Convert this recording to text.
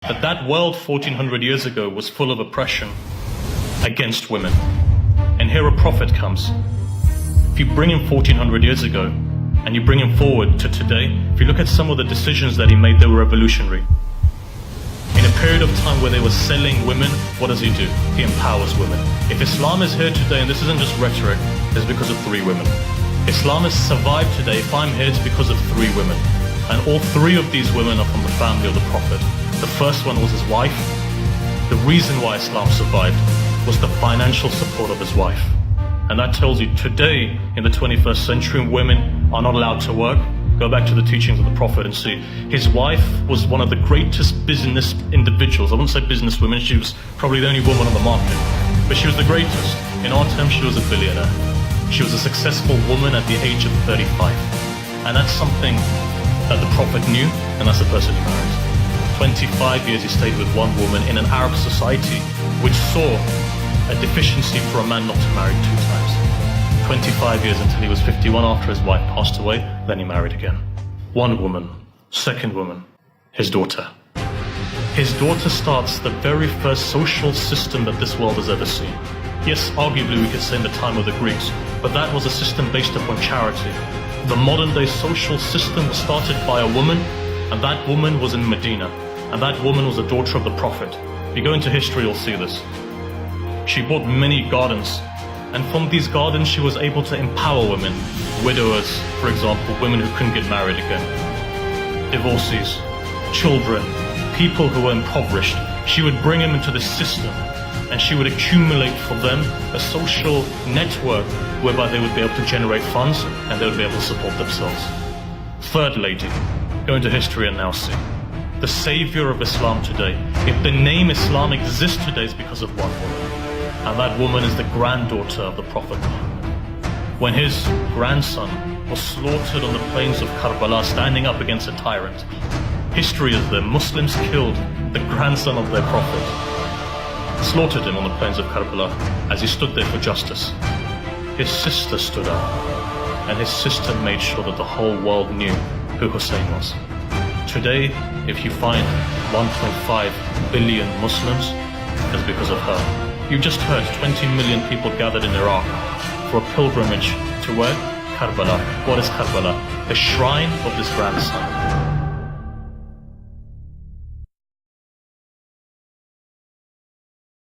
That that world 1400 years ago was full of oppression against women. And here a prophet comes. If you bring him 1400 years ago and you bring him forward to today, if you look at some of the decisions that he made, they were revolutionary. In a period of time where they were selling women, what does he do? He empowers women. If Islam is here today, and this isn't just rhetoric, it's because of 3 women. Islam has survived today. If I'm here, it's because of 3 women. And all 3 of these women are from the family of the Prophet. The first one was his wife. The reason why Islam survived was the financial support of his wife. And that tells you today, in the 21st century, women are not allowed to work. Go back to the teachings of the Prophet and see. His wife was one of the greatest business individuals. I wouldn't say businesswomen, she was probably the only woman on the market. But she was the greatest. In our terms, she was a billionaire. She was a successful woman at the age of 35. And that's something that the Prophet knew, and that's the person he married. 25 years he stayed with one woman in an Arab society which saw a deficiency for a man not to marry 2 times. 25 years until he was 51 after his wife passed away, then he married again. One woman, second woman, his daughter. His daughter starts the very first social system that this world has ever seen. Yes, arguably we could say in the time of the Greeks, but that was a system based upon charity. The modern day social system was started by a woman, and that woman was in Medina. And that woman was the daughter of the Prophet. If you go into history, you'll see this. She bought many gardens, and from these gardens she was able to empower women. Widowers, for example, women who couldn't get married again. Divorcees, children, people who were impoverished. She would bring them into the system, and she would accumulate for them a social network whereby they would be able to generate funds and they would be able to support themselves. Third lady, go into history and now see. The savior of Islam today. If the name Islam exists today, it's because of one woman. And that woman is the granddaughter of the Prophet Muhammad. When his grandson was slaughtered on the plains of Karbala, standing up against a tyrant, history is there. Muslims killed the grandson of their Prophet, slaughtered him on the plains of Karbala as he stood there for justice. His sister stood up, and his sister made sure that the whole world knew who Hussein was. Today, if you find 1.5 billion Muslims, it's because of her. You just heard 20 million people gathered in Iraq for a pilgrimage to where? Karbala. What is Karbala? The shrine of this grandson.